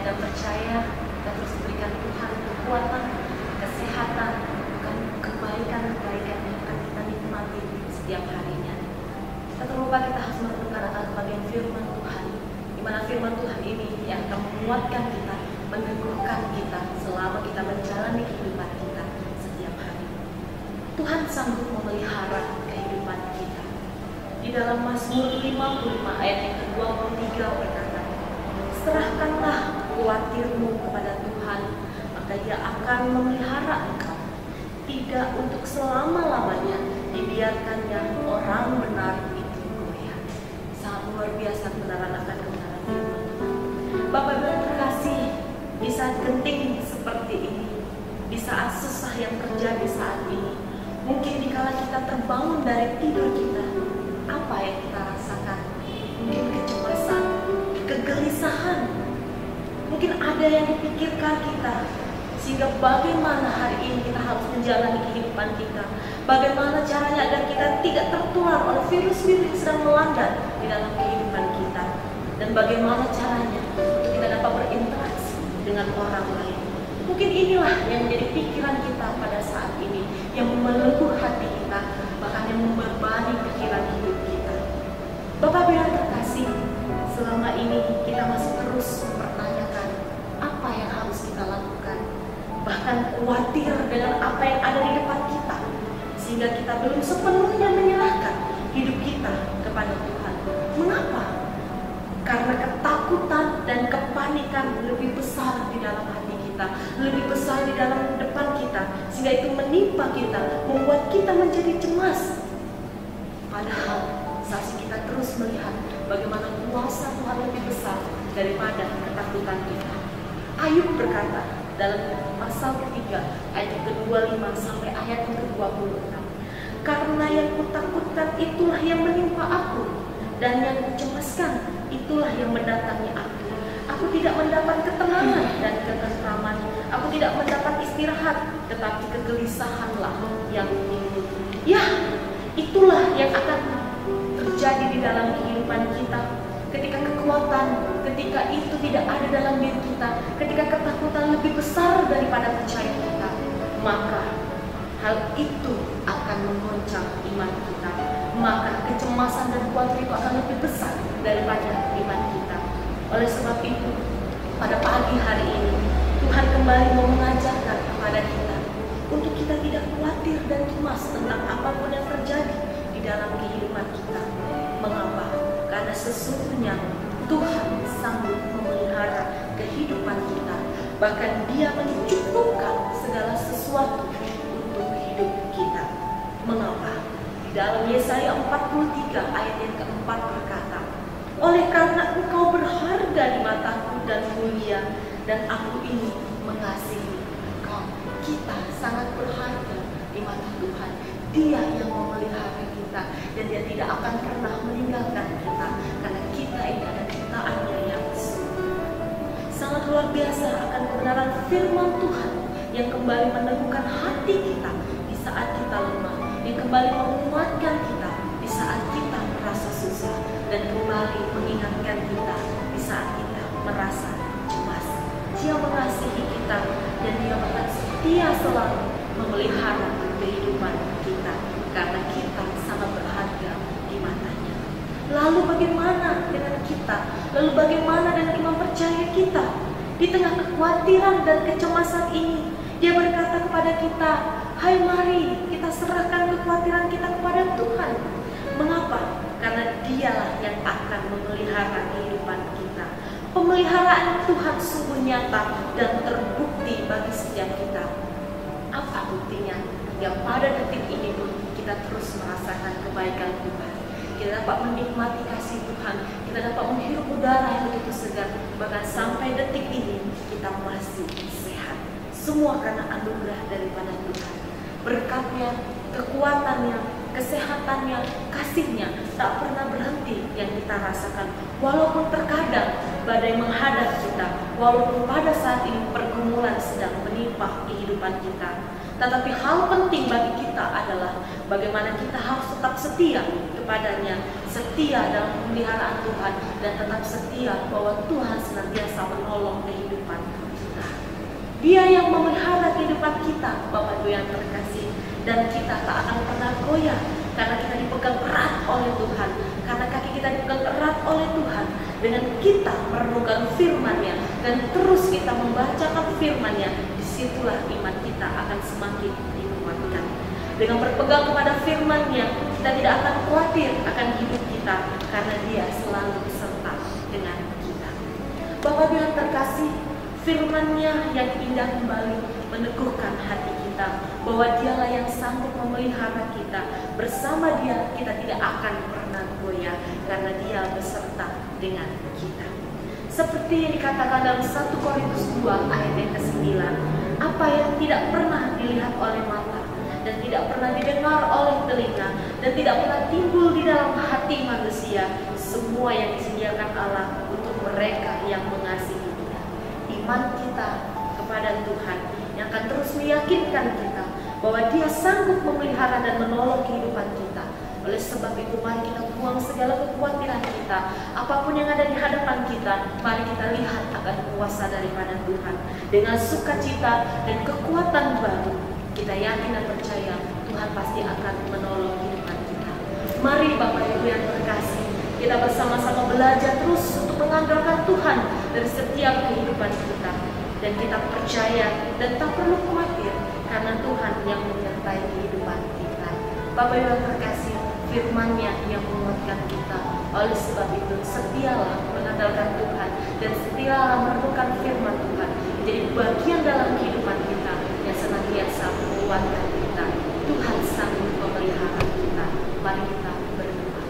dan percaya kita terus berikan Tuhan kekuatan, kesehatan, bukan kebaikan-kebaikan yang akan kita nikmati setiap harinya. Kita terlupa kita harus merenungkan akan bagian firman Tuhan, di mana firman Tuhan ini yang akan menguatkan kita, meneguhkan kita selama kita menjalani kehidupan kita setiap hari. Tuhan sanggup memelihara kehidupan kita. Di dalam Mazmur 55 ayat yang ke-23 berkata, serahkanlah khawatirmu kepada Tuhan, maka Dia akan memelihara engkau. Tidak untuk selama-lamanya dibiarkannya orang benar itu goyah. Sangat luar biasa kebenaran akan kebenaran firman Tuhan. Bapak Ibu yang terkasih, di saat genting seperti ini, di saat susah yang terjadi saat ini, mungkin dikala kita terbangun dari tidur kita, apa yang kita rasakan? Mungkin kecemasan, kegelisahan, mungkin ada yang dipikirkan kita, sehingga bagaimana hari ini kita harus menjalani kehidupan kita, bagaimana caranya agar kita tidak tertular oleh virus-virus yang sedang melanda di dalam kehidupan kita, dan bagaimana caranya untuk kita dapat berinteraksi dengan orang lain. Mungkin inilah yang menjadi pikiran kita pada saat ini, yang membelenggu hati kita, bahkan yang membebani pikiran hidup kita. Bapak Ibu yang terkasih, selama ini kita masih terus mempertanyakan apa yang harus kita lakukan, bahkan khawatir dengan apa yang ada di depan kita, sehingga kita belum sepenuhnya menyerahkan hidup kita kepada Tuhan. Mengapa? Karena ketakutan dan kepanikan lebih besar di dalam hati kita, lebih besar di dalam depan kita, sehingga itu menimpa kita, membuat kita menjadi cemas. Padahal saat kita terus melihat bagaimana kuasa Tuhan lebih besar daripada ketakutan kita. Ayub berkata dalam pasal ketiga ayat ke-25 sampai ayat ke-26, karena yang kutakutkan itulah yang menimpa aku, dan yang kucemaskan itulah yang mendatangi aku. Aku tidak mendapat ketenangan dan ketentraman, aku tidak mendapat istirahat, tetapi kegelisahanlah yang timbul. Ya, itulah yang akan terjadi di dalam kehidupan kita. Ketika kekuatan, ketika itu tidak ada dalam diri kita, ketika ketakutan lebih besar daripada percaya kita, maka hal itu akan menggoncang iman kita. Maka kecemasan dan khawatir itu akan lebih besar daripada iman kita. Oleh sebab itu, pada pagi hari ini Tuhan kembali mau mengajarkan kepada kita untuk kita tidak khawatir dan cemas tentang apapun yang terjadi di dalam kehidupan kita. Mengapa? Karena sesungguhnya Tuhan sanggup memelihara kehidupan kita. Bahkan Dia mencukupkan segala sesuatu untuk hidup kita. Mengapa? Di dalam Yesaya 43 ayat yang keempat berkata, oleh karena engkau berharga di mataku dan mulia, dan aku ini mengasihi engkau. Kita sangat berharga di mata Tuhan. Dia yang memelihara kita, dan Dia tidak akan pernah meninggalkan kita, karena kita ini ada ciptaannya yang sempurna. Sangat luar biasa akan kebenaran firman Tuhan yang kembali meneguhkan hati kita di saat kita lemah, yang kembali menguatkan kita di saat kita merasa susah, dan kembali mengingatkan kita di saat kita merasa cemas. Dia mengasihi kita, dan Dia akan setia selalu memelihara kehidupan kita, karena kita sangat berharga di matanya. Lalu bagaimana dengan kita? Lalu bagaimana dengan iman percaya kita? Di tengah kekhawatiran dan kecemasan ini, Dia berkata kepada kita, hai mari kita serahkan kekhawatiran kita kepada Tuhan. Mengapa? Karena Dialah yang akan memelihara kehidupan kita. Pemeliharaan Tuhan sungguh nyata dan terbukti bagi setiap kita. Apa buktinya? Yang pada detik ini pun kita terus merasakan kebaikan Tuhan. Kita dapat menikmati kasih Tuhan, kita dapat menghirup udara yang begitu segar, bahkan sampai detik ini kita masih sehat. Semua karena anugerah daripada Tuhan. Berkatnya, kekuatannya, kesehatannya, kasihnya tak pernah berhenti yang kita rasakan. Walaupun terkadang badai menghadap kita, walaupun pada saat ini pergumulan sedang menimpa kehidupan kita, tetapi hal penting bagi kita adalah bagaimana kita harus tetap setia kepadanya, setia dalam pemeliharaan Tuhan, dan tetap setia bahwa Tuhan senantiasa menolong kehidupan kita. Dia yang memelihara kehidupan kita, Bapak Ibu yang terkasih, dan kita tak akan pernah goyah karena kita dipegang erat oleh Tuhan, karena kaki kita dipegang erat oleh Tuhan. Dengan kita merenungkan firman-Nya dan terus kita membacakan firman-Nya, disitulah iman kita akan semakin dikuatkan. Dengan berpegang kepada firman-Nya, kita tidak akan khawatir akan hidup kita, karena Dia selalu beserta dengan kita. Bapak Ibu yang terkasih, firman-Nya yang indah kembali meneguhkan hati kita bahwa Dialah yang sanggup memelihara kita. Bersama Dia kita tidak akan pernah goyah, karena Dia beserta dengan kita. Seperti yang dikatakan dalam 1 Korintus 2 ayat yang ke-9, apa yang tidak pernah dilihat oleh mata dan tidak pernah didengar oleh telinga dan tidak pernah timbul di dalam hati manusia, semua yang disediakan Allah untuk mereka yang mengasihi Dia. Iman kita kepada Tuhan yang akan terus meyakinkan kita bahwa Dia sanggup memelihara dan menolong kehidupan kita. Oleh sebab itu, mari kita buang segala kekhawatiran kita, apapun yang ada di hadapan kita, mari kita lihat akan kuasa daripada Tuhan. Dengan sukacita dan kekuatan baru, kita yakin dan percaya Tuhan pasti akan menolong kehidupan kita. Mari Bapak Ibu yang terkasih, kita bersama-sama belajar terus untuk mengandalkan Tuhan dari setiap kehidupan kita. Dan kita percaya dan tak perlu khawatir, karena Tuhan yang menyertai kehidupan kita. Bapak Ibu yang terkasih, firman-Nya yang menguatkan kita. Oleh sebab itu, setialah mengandalkan Tuhan dan setialah merenungkan firman Tuhan. Jadi bagian dalam kehidupan kita yang senantiasa menguatkan kita. Tuhan sanggup memelihara kita. Mari kita berdoa.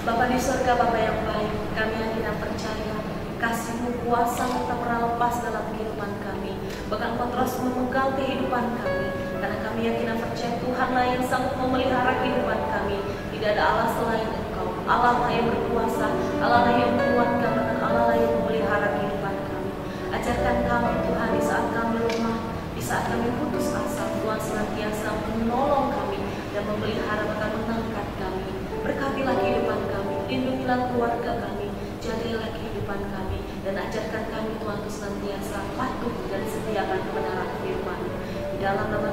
Bapa di surga, Bapa yang baik, kami yakin dan percaya kasih-Mu kuasa tak pernah lepas dalam kehidupan kami. Bahkan Engkau terus memegang kehidupan kami. Karena kami yakin dan percaya Tuhanlah yang sanggup memelihara kehidupan kami. Tidak ada Allah selain Engkau. Allah lah yang berkuasa, Allah lah yang menguatkan, dan Allah lah yang memelihara kehidupan kami. Ajarkan kami Tuhan di saat kami lemah, di saat kami putus asa, Tuhan senantiasa menolong kami dan memelihara bahkan mengangkat kami. Berkatilah kehidupan kami, lindungilah keluarga kami, jadilah kehidupan kami, dan ajarkan kami Tuhan untuk senantiasa patuh dan setiakan kebenaran firman. Di dalam nama